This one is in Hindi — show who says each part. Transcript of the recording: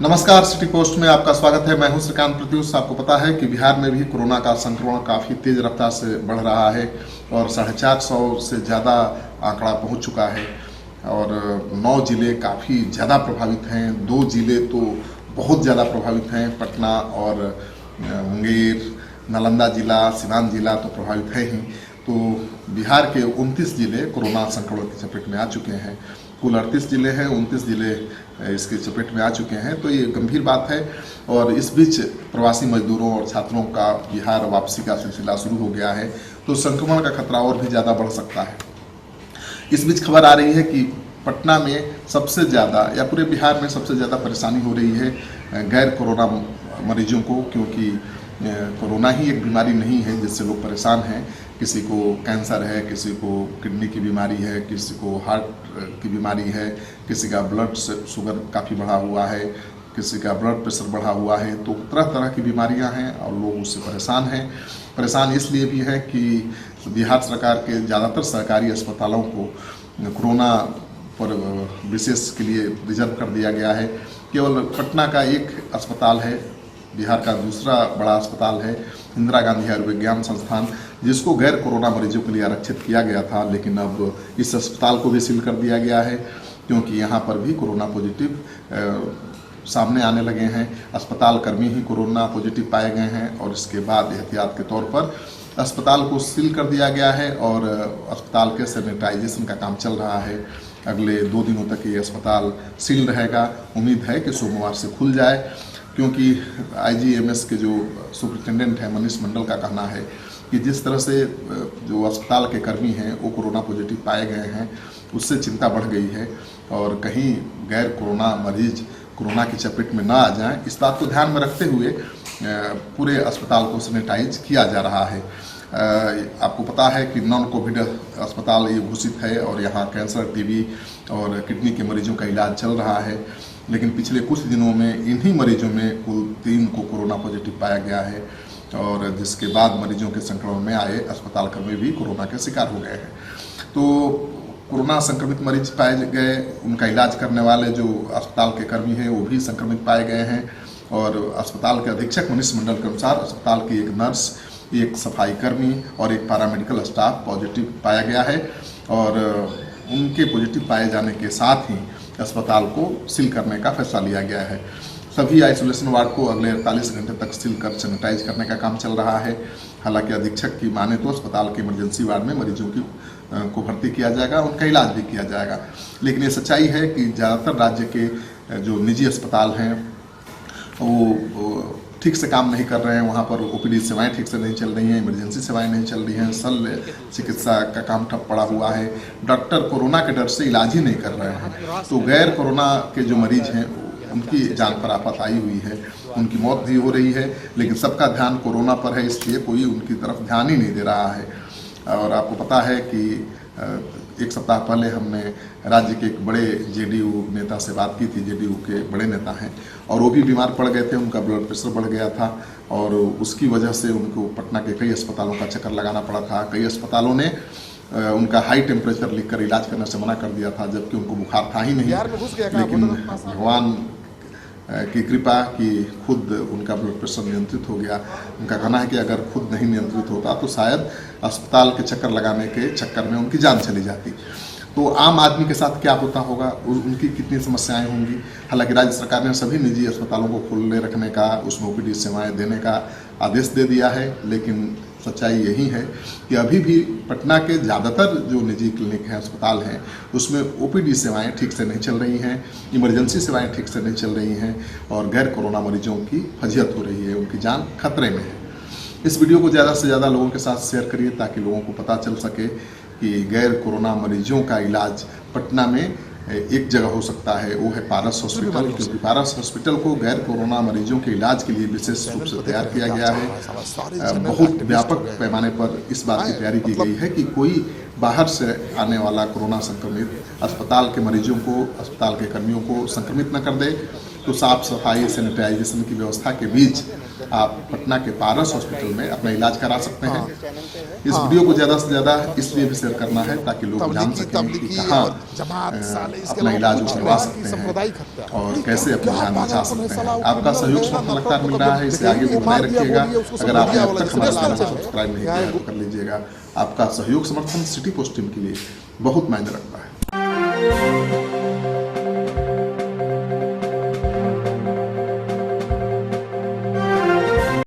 Speaker 1: नमस्कार, सिटी पोस्ट में आपका स्वागत है। मैं हूं श्रीकांत प्रत्युष। आपको पता है कि बिहार में भी कोरोना का संक्रमण काफ़ी तेज रफ्तार से बढ़ रहा है और 450 से ज़्यादा आंकड़ा पहुंच चुका है और 9 जिले काफ़ी ज़्यादा प्रभावित हैं। 2 जिले तो बहुत ज़्यादा प्रभावित हैं, पटना और मुंगेर। नालंदा जिला, सिवान जिला तो प्रभावित है ही। तो बिहार के 29 जिले कोरोना संक्रमण की चपेट में आ चुके हैं। कुल 38 जिले हैं, 29 जिले इसके चपेट में आ चुके हैं। तो ये गंभीर बात है और इस बीच प्रवासी मजदूरों और छात्रों का बिहार वापसी का सिलसिला शुरू हो गया है, तो संक्रमण का खतरा और भी ज़्यादा बढ़ सकता है। इस बीच खबर आ रही है कि पटना में सबसे ज़्यादा या पूरे बिहार में सबसे ज़्यादा परेशानी हो रही है गैर कोरोना मरीजों को, क्योंकि कोरोना ही एक बीमारी नहीं है जिससे लोग परेशान हैं। किसी को कैंसर है, किसी को किडनी की बीमारी है, किसी को हार्ट की बीमारी है, किसी का ब्लड शुगर काफ़ी बढ़ा हुआ है, किसी का ब्लड प्रेशर बढ़ा हुआ है। तो तरह तरह की बीमारियां हैं और लोग उससे परेशान हैं। परेशान इसलिए भी है कि बिहार सरकार के ज़्यादातर सरकारी अस्पतालों को कोरोना पर विशेष के लिए रिजर्व कर दिया गया है। केवल पटना का एक अस्पताल है, बिहार का दूसरा बड़ा अस्पताल है इंदिरा गांधी आयुर्विज्ञान संस्थान, जिसको गैर कोरोना मरीजों के लिए आरक्षित किया गया था, लेकिन अब इस अस्पताल को भी सील कर दिया गया है क्योंकि यहाँ पर भी कोरोना पॉजिटिव सामने आने लगे हैं। अस्पताल कर्मी ही कोरोना पॉजिटिव पाए गए हैं और इसके बाद एहतियात के तौर पर अस्पताल को सील कर दिया गया है और अस्पताल के सैनिटाइजेशन का काम चल रहा है। अगले 2 दिनों तक ये अस्पताल सील रहेगा। उम्मीद है कि सोमवार से खुल जाए, क्योंकि IGMS के जो सुपरिटेंडेंट हैं मनीष मंडल का कहना है कि जिस तरह से जो अस्पताल के कर्मी हैं वो कोरोना पॉजिटिव पाए गए हैं, उससे चिंता बढ़ गई है और कहीं गैर कोरोना मरीज कोरोना की चपेट में ना आ जाएं, इस बात को ध्यान में रखते हुए पूरे अस्पताल को सैनिटाइज किया जा रहा है। आपको पता है कि नॉन कोविड अस्पताल ये घोषित है और यहाँ कैंसर, TB और किडनी के मरीजों का इलाज चल रहा है, लेकिन पिछले कुछ दिनों में इन्हीं मरीजों में कुल 3 को कोरोना पॉजिटिव पाया गया है और जिसके बाद मरीजों के संक्रमण में आए अस्पताल कर्मी भी कोरोना के शिकार हो गए हैं। तो कोरोना संक्रमित मरीज पाए गए, उनका इलाज करने वाले जो अस्पताल के कर्मी हैं वो भी संक्रमित पाए गए हैं और अस्पताल के अधीक्षक मनीष मंडल के अनुसार अस्पताल की एक नर्स, एक सफाई कर्मी और एक पैरामेडिकल स्टाफ पॉजिटिव पाया गया है और उनके पॉजिटिव पाए जाने के साथ ही अस्पताल को सील करने का फैसला लिया गया है। सभी आइसोलेशन वार्ड को अगले 48 घंटे तक सील कर सैनिटाइज करने का काम चल रहा है। हालांकि अधीक्षक की माने तो अस्पताल के इमरजेंसी वार्ड में मरीजों को भर्ती किया जाएगा, उनका इलाज भी किया जाएगा। लेकिन ये सच्चाई है कि ज़्यादातर राज्य के जो निजी अस्पताल हैं वो ठीक से काम नहीं कर रहे हैं। वहाँ पर OPD सेवाएं ठीक से नहीं चल रही हैं, इमरजेंसी सेवाएं नहीं चल रही हैं, शल्य चिकित्सा का काम ठप पड़ा हुआ है। डॉक्टर कोरोना के डर से इलाज ही नहीं कर रहे हैं। तो गैर कोरोना के जो मरीज हैं उनकी जान पर आफत आई हुई है, उनकी मौत भी हो रही है, लेकिन सबका ध्यान कोरोना पर है, इसलिए कोई उनकी तरफ ध्यान ही नहीं दे रहा है। और आपको पता है कि 1 सप्ताह पहले हमने राज्य के एक बड़े JDU नेता से बात की थी। JDU के बड़े नेता हैं और वो भी बीमार पड़ गए थे, उनका ब्लड प्रेशर बढ़ गया था और उसकी वजह से उनको पटना के कई अस्पतालों का चक्कर लगाना पड़ा था। कई अस्पतालों ने उनका हाई टेम्परेचर लिखकर इलाज करने से मना कर दिया था, जबकि उनको बुखार था ही नहीं। लेकिन भगवान की कृपा कि खुद उनका ब्लड प्रेशर नियंत्रित हो गया। उनका कहना है कि अगर खुद नहीं नियंत्रित होता तो शायद अस्पताल के चक्कर लगाने के चक्कर में उनकी जान चली जाती। तो आम आदमी के साथ क्या होता होगा, उनकी कितनी समस्याएं होंगी। हालांकि राज्य सरकार ने सभी निजी अस्पतालों को खुले रखने का, उसमें OPD सेवाएं देने का आदेश दे दिया है, लेकिन सच्चाई यही है कि अभी भी पटना के ज़्यादातर जो निजी क्लिनिक हैं, अस्पताल हैं, उसमें OPD सेवाएं ठीक से नहीं चल रही हैं, इमरजेंसी सेवाएं ठीक से नहीं चल रही हैं और गैर कोरोना मरीजों की फजीहत हो रही है, उनकी जान खतरे में है। इस वीडियो को ज़्यादा से ज़्यादा लोगों के साथ शेयर करिए ताकि लोगों को पता चल सके कि गैर कोरोना मरीजों का इलाज पटना में एक जगह हो सकता है, वो है पारस हॉस्पिटल, क्योंकि पारस हॉस्पिटल को गैर कोरोना मरीजों के इलाज के लिए विशेष रूप से तैयार किया गया है। बहुत व्यापक पैमाने पर इस बात की तैयारी की गई है कि कोई बाहर से आने वाला कोरोना संक्रमित अस्पताल के मरीजों को, अस्पताल के कर्मियों को संक्रमित न कर दे तो साफ सफाई सैनिटाइजेशन की व्यवस्था के बीच आप पटना के पारस हॉस्पिटल में अपना इलाज करा सकते हैं। इस वीडियो को ज़्यादा से ज़्यादा इसलिए भी शेयर करना है ताकि लोग जान सकें कि कहाँ अपना इलाज करवा सकते हैं और कैसे अपनी जान बचा सकते हैं। आपका सहयोग लगातार मिल रहा है, इसे आगे भी बनाए रखिएगा। अगर आपने अब तक हमारे चैनल को सब्सक्राइब नहीं किया है तो कर लीजिएगा। आपका सहयोग समर्थन सिटी पोस्ट टीम के लिए बहुत मायने रखता है।